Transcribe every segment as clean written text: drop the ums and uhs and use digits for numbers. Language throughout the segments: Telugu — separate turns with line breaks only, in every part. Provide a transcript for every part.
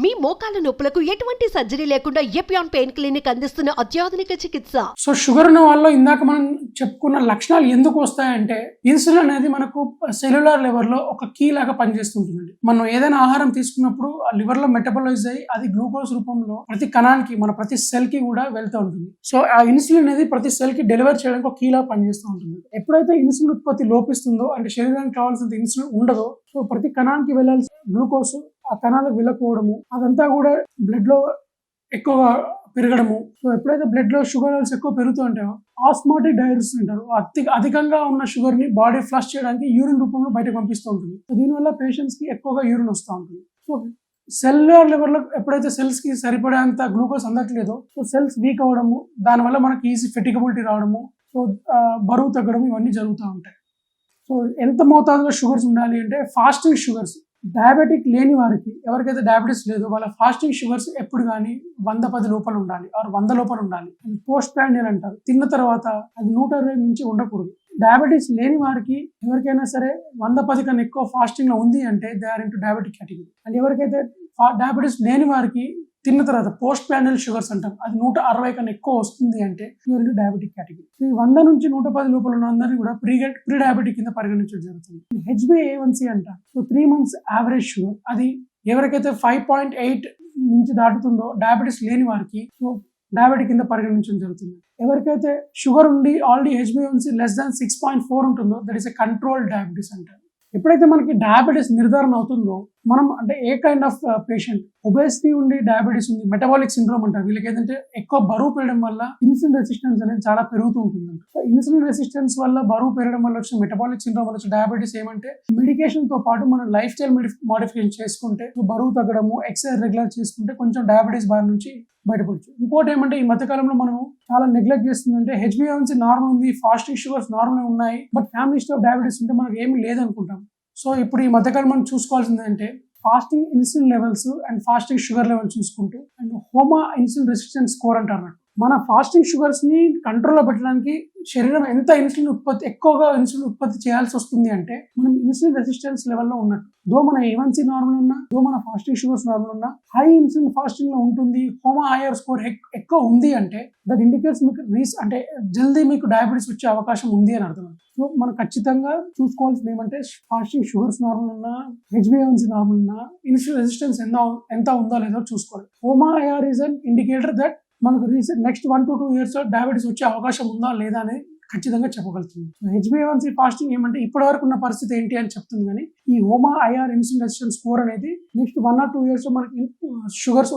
మీ మోకాల నొప్పులకు ఎటువంటి సర్జరీ లేకుండా ఎపియాన్ పెయిన్ క్లినిక్ అందిస్తున్న అత్యాధునిక చికిత్స.
సో షుగర్ ఉన్న వాళ్ళు ఇందాక మనం చెప్పుకున్న లక్షణాలు ఎందుకు వస్తాయంటే, ఇన్సులిన్ అనేది మనకు సెల్యులార్ లెవెల్ లో ఒక కీ లాగా పనిచేస్తుంటుందండి. మనం ఏదైనా ఆహారం తీసుకున్నప్పుడు ఆ లివర్ లో మెటబలైజ్ అయ్యి అది గ్లూకోజ్ రూపంలో ప్రతి కణానికి, మన ప్రతి సెల్ కి కూడా వెళ్తూ ఉంటుంది. సో ఆ ఇన్సులిన్ అనేది ప్రతి సెల్ కి డెలివర్ చేయడానికి ఒక కీ లాగా పనిచేస్తూ ఉంటుంది. ఎప్పుడైతే ఇన్సులిన్ ఉత్పత్తి లోపిస్తుందో, అంటే శరీరానికి కావాల్సిన ఇన్సులిన్ ఉండదో, సో ప్రతి కణానికి వెళ్ళాల్సిన గ్లూకోజ్ ఆ కణాలకు వెళ్ళకపోవడము, అదంతా కూడా బ్లడ్ లో ఎక్కువగా పెరగడము. సో ఎప్పుడైతే బ్లడ్ లో షుగర్ లెవెల్స్ ఎక్కువ పెరుగుతూ ఉంటాయో ఆస్మాటిక్ డయారిసిస్ అంటారు. అధికంగా ఉన్న షుగర్ ని బాడీ ఫ్లష్ చేయడానికి యూరిన్ రూపంలో బయటకు పంపిస్తూ ఉంటుంది. సో దీనివల్ల పేషెంట్స్ కి ఎక్కువగా యూరిన్ వస్తూ ఉంటుంది. సో సెల్యులార్ లెవెల్ లో ఎప్పుడైతే సెల్స్ కి సరిపడేంత గ్లూకోజ్ అందట్లేదో, సో సెల్స్ వీక్ అవడము, దానివల్ల మనకి ఈజీ ఫెటిగబిలిటీ రావడము, సో బరువు తగ్గడం, ఇవన్నీ జరుగుతూ ఉంటాయి. సో ఎంత మోతాదులో షుగర్స్ ఉండాలి అంటే, ఫాస్టింగ్ షుగర్స్ డయాబెటిక్ లేని వారికి, ఎవరికైతే డయాబెటీస్ లేదో వాళ్ళ ఫాస్టింగ్ షుగర్స్ ఎప్పుడు కానీ 110 లోపల ఉండాలి, ఆరు 100 లోపల ఉండాలి. పోస్ట్ ప్రాండియల్ అంటారు, తిన్న తర్వాత అది 120 నుంచి ఉండకూడదు. డయాబెటీస్ లేని వారికి ఎవరికైనా సరే 110 కన్నా ఎక్కువ ఫాస్టింగ్ లో ఉంది అంటే they are into diabetic category. And ఎవరికైతే డయాబెటీస్ లేని వారికి తిన్న తర్వాత పోస్ట్ ప్రాండియల్ షుగర్స్ అంటారు, అది 160 కన్నా ఎక్కువ వస్తుంది అంటే యూర్ డయాబెటిక్ కేటగిరీ. ఈ 100 నుంచి 110 లోపల ఉన్న అందరినీ కూడా ప్రీ డయాబెటిక్ కింద పరిగణించడం జరుగుతుంది. HbA1c అంటారు. సో 3 months యావరేజ్ షుగర్, అది ఎవరికైతే 5.8 నుంచి దాటుతుందో డయాబెటీస్ లేని వారికి సో డయాబెటిక్ కింద పరిగణించడం జరుగుతుంది. ఎవరికైతే షుగర్ ఉండి ఆల్రెడీ HbA1c లెస్ దాన్ 6.4 ఉంటుందో that is a controlled diabetes అంటారు. ఎప్పుడైతే మనకి డయాబెటీస్ నిర్ధారణ అవుతుందో, మనం అంటే ఏ కైండ్ ఆఫ్ పేషెంట్, ఒబేసిటీ ఉండి డయాబెటీస్ ఉంది, మెటబాలిక్ సిండ్రోమ్ అంటారు, వీళ్ళకి ఏంటంటే ఎక్కువ బరువు పెరగడం వల్ల ఇన్సులిన్ రెసిస్టెన్స్ అనేది చాలా పెరుగుతూ ఉంటుంది. సో ఇన్సులిన్ రెసిస్టెన్స్ వల్ల, బరువు పెరగడం వల్ల వచ్చిన మెటబాలిక్ సిండ్రోమ్ వల్ల వచ్చిన డయాబెటీస్ ఏమంటే, మెడికేషన్ తో పాటు మనం లైఫ్ స్టైల్ మోడిఫికేషన్ చేసుకుంటే, బరువు తగ్గడము, ఎక్సర్సైజ్ రెగ్యులర్ చేసుకుంటే కొంచెం డయాబెటీస్ బారి నుంచి బయటపడచ్చు. ఇంకోటి ఏమంటే, ఈ మధ్యకాలంలో మనం చాలా నెగ్లెక్ట్ చేస్తుందంటే, HbA1c నార్మల్ ఉంది, ఫాస్టింగ్ షుగర్స్ నార్మల్ ఉన్నాయి, but family history of diabetes ఉంటే మనకి ఏమీ లేదనుకుంటాం. సో ఇప్పుడు ఈ మధ్యకాలం మనం చూసుకోవాల్సింది అంటే, fasting insulin levels and fasting sugar level చూసుకుంటూ, అండ్ హోమా ఇన్సులిన్ రెసిస్టెన్స్ స్కోర్ అంటారు. మన ఫాస్టింగ్ షుగర్స్ ని కంట్రోల్లో పెట్టడానికి శరీరం ఎంత ఎక్కువగా ఇన్సులిన్ ఉత్పత్తి చేయాల్సి వస్తుంది అంటే, మనం ఇన్సులిన్ రెసిస్టెన్స్ లెవెల్లో ఉన్నట్టు. దో మన A1c నార్మల్ ఉన్నా, దో మన ఫాస్టింగ్ షుగర్స్ నార్మల్ ఉన్నా, హై ఇన్సులిన్ ఫాస్టింగ్ లో ఉంటుంది, హోమా ఐఆర్ స్కోర్ ఎక్కువ ఉంది అంటే దట్ ఇండికేట్స్ మీకు అంటే జల్దీ మీకు డయాబెటీస్ వచ్చే అవకాశం ఉంది అని అర్థం. సో మనం ఖచ్చితంగా చూసుకోవాల్సింది ఏమంటే, ఫాస్టింగ్ షుగర్స్ నార్మల్ ఉన్నా, HbA1c నార్మల్ ఉన్నా, ఇన్సులిన్ రెసిస్టెన్స్ ఎంత ఉందో లేదో చూసుకోవాలి. HOMA IR is an indicator that మనకు నెక్స్ట్ 1 to 2 years డయాబెటీస్ వచ్చే అవకాశం ఉందా లేదా అనేది ఖచ్చితంగా చెప్పగలుగుతుంది. HbA1c ఫాస్టింగ్ ఏమంటే ఇప్పటి వరకు ఉన్న పరిస్థితి ఏంటి అని చెప్తుంది, కానీ ఈ హోమా ఐఆర్ ఇన్సులిన్ రెసిస్టెన్స్ స్కోర్ అనేది నెక్స్ట్ 1 or 2 years మనకి షుగర్స్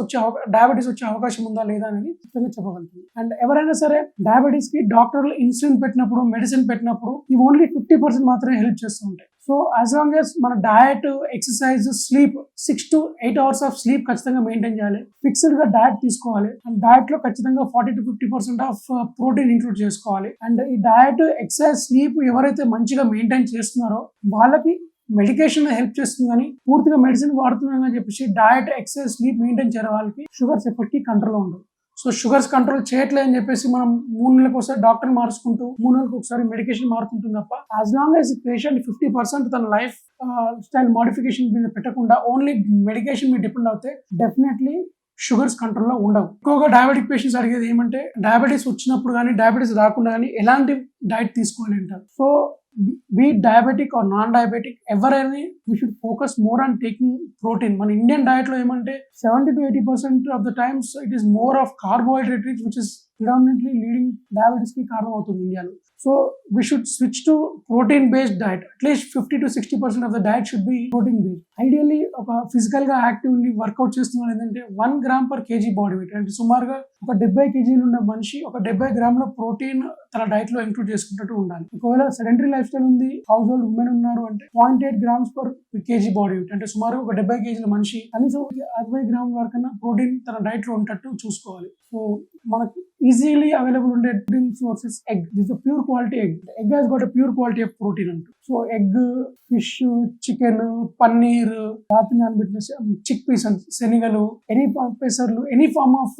డయాబెటీస్ వచ్చే అవకాశం ఉందా లేదా అనేది ఖచ్చితంగా చెప్పగలుగుతుంది. అండ్ ఎవరైనా సరే డయాబెటీస్ కి డాక్టర్లు ఇన్సులిన్ పెట్టినప్పుడు, మెడిసిన్ పెట్టినప్పుడు ఇవి ఓన్లీ 50% మాత్రమే హెల్ప్ చేస్తూ ఉంటాయి. సో యాజ్ లాంగ్ యాజ్ మన diet, exercise, sleep 6 to 8 hours of sleep ఖచ్చితంగా మెయింటైన్ చేయాలి. ఫిక్స్డ్ గా డయట్ తీసుకోవాలి. అండ్ డయట్ లో ఖచ్చితంగా 40 to 50% ఆఫ్ ప్రోటీన్ ఇంక్లూడ్ చేసుకోవాలి. అండ్ ఈ డయట్, ఎక్సర్సైజ్, స్లీప్ ఎవరైతే మంచిగా మెయింటైన్ చేస్తున్నారో వాళ్ళకి మెడికేషన్ హెల్ప్ చేస్తుంది, కానీ పూర్తిగా మెడిసిన్ వాడుతున్నామని చెప్పేసి డయట్, ఎక్సర్సైజ్, స్లీప్ మెయింటైన్ చేయడం వాళ్ళకి షుగర్స్ ఎప్పటికీ కంట్రోల్లో ఉండవు. సో షుగర్స్ కంట్రోల్ చేయట్లేదు అని చెప్పేసి మనం 3 నెలలకు ఒకసారి డాక్టర్ మార్చుకుంటూ, 3 నెలలకు ఒకసారి మెడికేషన్ మారుతుంటుంది తప్ప, యాజ్ లాంగ్ యాజ్ పేషెంట్ 50% తన లైఫ్ స్టైల్ మోడిఫికేషన్ మీద పెట్టకుండా ఓన్లీ మెడికేషన్ మీద డిపెండ్ అవుతే డెఫినెట్లీ షుగర్స్ కంట్రోల్లో ఉండవు. ఎక్కువగా డయాబెటిక్ పేషెంట్స్ అడిగేది ఏమంటే, డయాబెటీస్ వచ్చినప్పుడు కానీ డయాబెటీస్ రాకుండా కానీ ఎలాంటి డైట్ తీసుకోవాలి అంటారు. So be diabetic or non-diabetic, ఎవరైనా we should focus more on taking protein. మన ఇండియన్ డయట్ లో ఏమంటే 70 to 80% of the times it is more of carbohydrate rich, which is predominantly leading diabetes కి కారణం అవుతుంది ఇండియాలో. So we should switch to protein based diet. At least 50 to 60% of the diet should be protein based. Ideally ఒక ఫిజికల్ గా యాక్టివ్ ఉండి వర్కౌట్ చేస్తున్నారు ఏంటంటే 1 gram per kg body weight, అంటే సుమారుగా ఒక 70 kg ఉన్న మనిషి ఒక 70 grams ప్రోటీన్ తన డైట్ లో ఇంక్లూడ్ చేసుకుంటూ ఉండాలి. ఒకవేళ సెడెంటరీ లైఫ్ స్టైల్ ఉంది, హౌస్ హోల్డ్ ఉమెన్ ఉన్నారు అంటే 0.8 grams per kg body weight, అంటే సుమారు ఒక 70 kg మనిషి కనీసం 60 grams వరకన్నా ప్రోటీన్ తన డైట్ లో ఉంటట్టు చూసుకోవాలి. సో మనకు ఈజీలీ అవైలబుల్ ఉండే protein sources egg. This pure quality egg. Egg has got a pure quality of protein అంటూ. So egg, fish, chicken, paneer, రాత్రి నానబెట్టిన చిక్ పీస్, శనగలు, ఎనీ పెసర్లు, any form of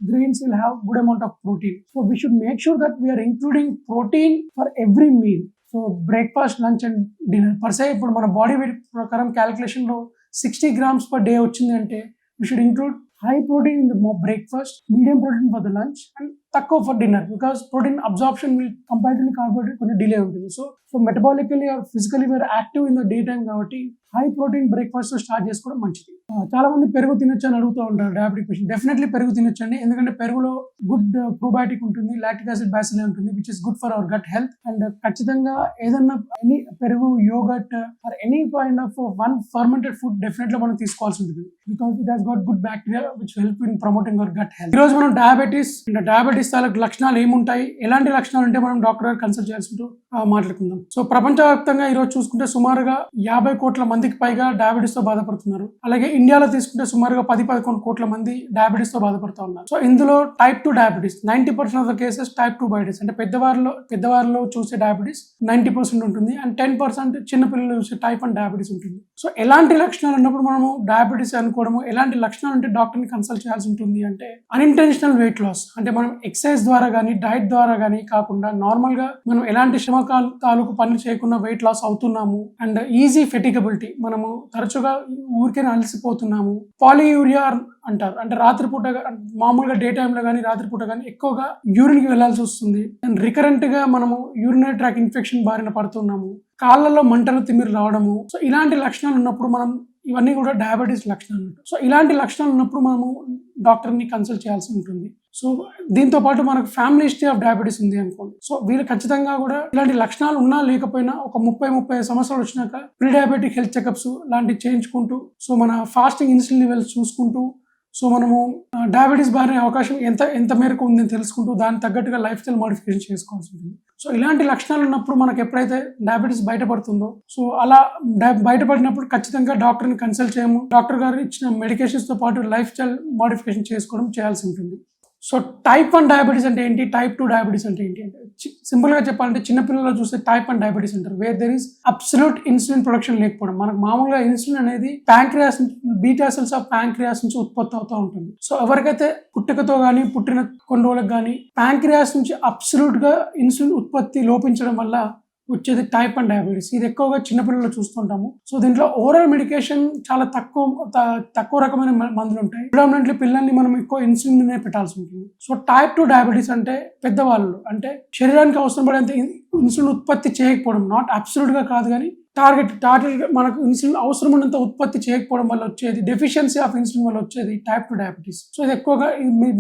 grains will have good amount of protein. So we should make sure that we're including protein for every meal. So breakfast, lunch and dinner per se ఇప్పుడు మన బాడీ వెయిట్ ప్రకారం క్యాలిక్యులేషన్ లో 60 grams per day వచ్చింది అంటే we should include high protein in the breakfast, medium protein for the lunch, and తక్కువ for dinner, because protein absorption will comparatively carbohydrate కొంచెం డిలే ఉంటుంది. So metabolically or physically we're active in the day time కాబట్టి హై ప్రోటీన్ బ్రేక్ఫాస్ట్ స్టార్ట్ చేసుకోవడం మంచిది. చాలా మంది పెరుగు తినొచ్చు అని అడుగుతూ ఉంటారు డయాబెటిక్ పేషెంట్. డెఫినెట్లీ పెరుగు తినొచ్చండి, ఎందుకంటే పెరుగులో గుడ్ ప్రోబయాటిక్ ఉంటుంది, లాక్టిక్ యాసిడ్ బ్యాసిలే ఉంటుంది, which is good for our gut health. And ఖచ్చితంగా ఏదన్నా ఎనీ పెరుగు, yoghurt or any kind of one fermented food definitely మనం తీసుకోవాల్సి ఉంటుంది, because it has got good bacteria which help in promoting our gut health. ఈ రోజు మనం డయాబెటీస్ తాలూకు లక్షణాలు ఏముంటాయి, ఎలాంటి లక్షణాలు ఉంటే మనం డాక్టర్ గారు కన్సల్ట్ చేయాల్సి మాట్లాడుకుందాం. సో ప్రపంచవ్యాప్తంగా ఈ రోజు చూసుకుంటే సుమారుగా 50 కోట్ల మందికి పైగా డయాబెటీస్ తో బాధపడుతున్నారు. అలాగే ఇండియాలో తీసుకుంటే సుమారుగా 10-11 కోట్ల మంది డయాబెటీస్ తో బాధపడుతూ ఉన్నారు. సో ఇందులో type 2 diabetes 90% of the cases type 2 diabetes, అంటే పెద్దవారిలో చూసే డయాబెటీస్ 90% ఉంటుంది, అండ్ 10% చిన్నపిల్లలు చూసే టైప్ 1 డయాబెటీస్ ఉంటుంది. సో ఎలాంటి లక్షణాలు ఉన్నప్పుడు మనము డయాబెటీస్ అనుకోవడము, ఎలాంటి లక్షణాలు ఉంటే డాక్టర్ని కన్సల్ట్ చేయాల్సి ఉంటుంది అంటే అన్ఇంటెన్షనల్ వెయిట్ లాస్, అంటే మనం ఎక్సర్సైజ్ ద్వారా కానీ డైట్ ద్వారా కానీ కాకుండా నార్మల్ గా మనం ఎలాంటి శ్రమ తాలూకు పనులు చేయకుండా వెయిట్ లాస్ అవుతున్నాము, అండ్ ఈజీ ఫెటిగబిలిటీ, మనము తరచుగా ఊరికే అలసిపోతున్నాము, పాలియూరియా అంటారు, అంటే రాత్రిపూట మామూలుగా డే టైంలో కానీ రాత్రిపూట కానీ ఎక్కువగా యూరిన్ కి వెళ్లాల్సి వస్తుంది, అండ్ రికరెంట్ గా మనము యూరినరీ ట్రాక్ ఇన్ఫెక్షన్ బారిన పడుతున్నాము, కాళ్ళలో మంటలు తిమ్మిరి రావడము. సో ఇలాంటి లక్షణాలు ఉన్నప్పుడు మనం ఇవన్నీ కూడా డయాబెటీస్ లక్షణాలు. సో ఇలాంటి లక్షణాలు ఉన్నప్పుడు మనము డాక్టర్ని కన్సల్ట్ చేయాల్సి ఉంటుంది. సో దీంతో పాటు మనకు ఫ్యామిలీ హిస్టరీ ఆఫ్ డయాబెటీస్ ఉంది అనుకోండి, సో వీళ్ళు ఖచ్చితంగా కూడా ఇలాంటి లక్షణాలు ఉన్నా లేకపోయినా ఒక 30 సంవత్సరాలు వచ్చినాక ప్రీ డయాబెటిక్ హెల్త్ చెకప్స్ లాంటివి చేయించుకుంటూ, సో మన ఫాస్టింగ్ ఇన్సులిన్ లెవెల్స్ చూసుకుంటూ, సో మనము డయాబెటీస్ బారిన అవకాశం ఎంత మేరకు ఉందని తెలుసుకుంటూ దానికి తగ్గట్టుగా లైఫ్ స్టైల్ మోడిఫికేషన్ చేసుకోవాల్సి ఉంటుంది. సో ఇలాంటి లక్షణాలు ఉన్నప్పుడు మనకు ఎప్పుడైతే డయాబెటీస్ బయటపడుతుందో, సో అలా బయటపడినప్పుడు ఖచ్చితంగా డాక్టర్ని కన్సల్ట్ చేయము, డాక్టర్ గారు ఇచ్చిన మెడికేషన్స్ తో పాటు లైఫ్ స్టైల్ మోడిఫికేషన్ చేసుకోవడం చేయాల్సి ఉంటుంది. సో టైప్ 1 డయాబెటీస్ అంటే ఏంటి, టైప్ 2 డయాబెటీస్ అంటే ఏంటి అంటే సింపుల్ గా చెప్పాలంటే చిన్నపిల్లల్లో చూస్తే టైప్ 1 డయాబెటీస్ అంటారు, where there is absolute insulin production లేకపోవడం. మనకు మామూలుగా ఇన్సులిన్ అనేది pancreas, beta cells of pancreas నుంచి ఉత్పత్తి అవుతూ ఉంటుంది. సో ఎవరికైతే పుట్టుకతో కానీ పుట్టిన కొన్ని రోజులకు కానీ ప్యాంక్రియాస్ నుంచి అబ్సల్యూట్ గా ఇన్సులిన్ ఉత్పత్తి లోపించడం వల్ల వచ్చేది టైప్ 1 డయాబెటీస్. ఇది ఎక్కువగా చిన్నపిల్లలు చూస్తుంటాము. సో దీంట్లో ఓరల్ మెడికేషన్ చాలా తక్కువ రకమైన మందులు ఉంటాయి. ప్రిడామినెంట్లీ పిల్లల్ని మనం ఎక్కువ ఇన్సులిన్ మీద పెట్టాల్సి ఉంటుంది. సో టైప్ 2 డయాబెటీస్ అంటే పెద్దవాళ్ళు, అంటే శరీరానికి అవసరం పడేంత ఇన్సులిన్ ఉత్పత్తి చేయకపోవడం, నాట్ అబ్సల్యూట్ గా కాదు కానీ టార్గెట్ మనకు ఇన్సులిన్ అవసరం ఉన్నంత ఉత్పత్తి చేయకపోవడం వల్ల వచ్చేది, డెఫిషియన్సీ ఆఫ్ ఇన్సులిన్ వల్ల వచ్చేది టైప్ 2 డయాబెటీస్. సో ఇది ఎక్కువగా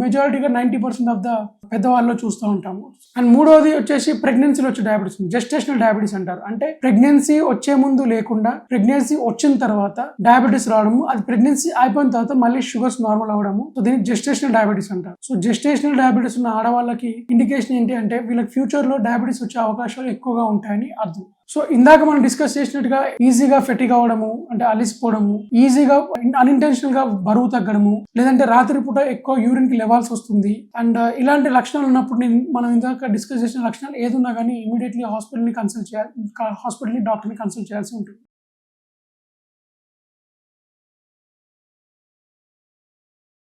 మెజారిటీగా 90% ఆఫ్ ద పెద్దవాళ్ళలో చూస్తూ ఉంటాము. అండ్ మూడోది వచ్చేసి ప్రెగ్నెన్సీలో వచ్చే డయాబెటీస్, జెస్టేషనల్ డయాబెటీస్ అంటారు. అంటే ప్రెగ్నెన్సీ వచ్చే ముందు లేకుండా ప్రెగ్నెన్సీ వచ్చిన తర్వాత డయాబెటీస్ రావడము, అది ప్రెగ్నెన్సీ అయిపోయిన తర్వాత మళ్ళీ షుగర్స్ నార్మల్ అవడము. సో దీన్ని జెస్టేషనల్ డయాబెటీస్ అంటారు. సో జెస్టేషనల్ డయాబెటీస్ ఉన్న ఆడవాళ్ళకి ఇండికేషన్ ఏంటి అంటే వీళ్ళకి ఫ్యూచర్ లో డయాబెటీస్ వచ్చే అవకాశాలు ఎక్కువగా ఉంటాయని అర్థం. సో ఇందాక మనం డిస్కస్ చేసినట్టుగా ఈజీగా ఫెటిగ్ అవ్వడము, అంటే అలిసిపోవడము, ఈజీగా అన్ఇంటెన్షనల్ గా బరువు తగ్గడము, లేదంటే రాత్రిపూట ఎక్కువ యూరిన్ కి లెవెల్స్ వస్తుంది, అండ్ ఇలాంటి లక్షణాలు ఉన్నప్పుడు మనం ఇందాక డిస్కస్ చేసిన లక్షణాలు ఏదున్నా కానీ ఇమీడియట్లీ హాస్పిటల్ని డాక్టర్ని కన్సల్ట్ చేయాల్సి ఉంటుంది.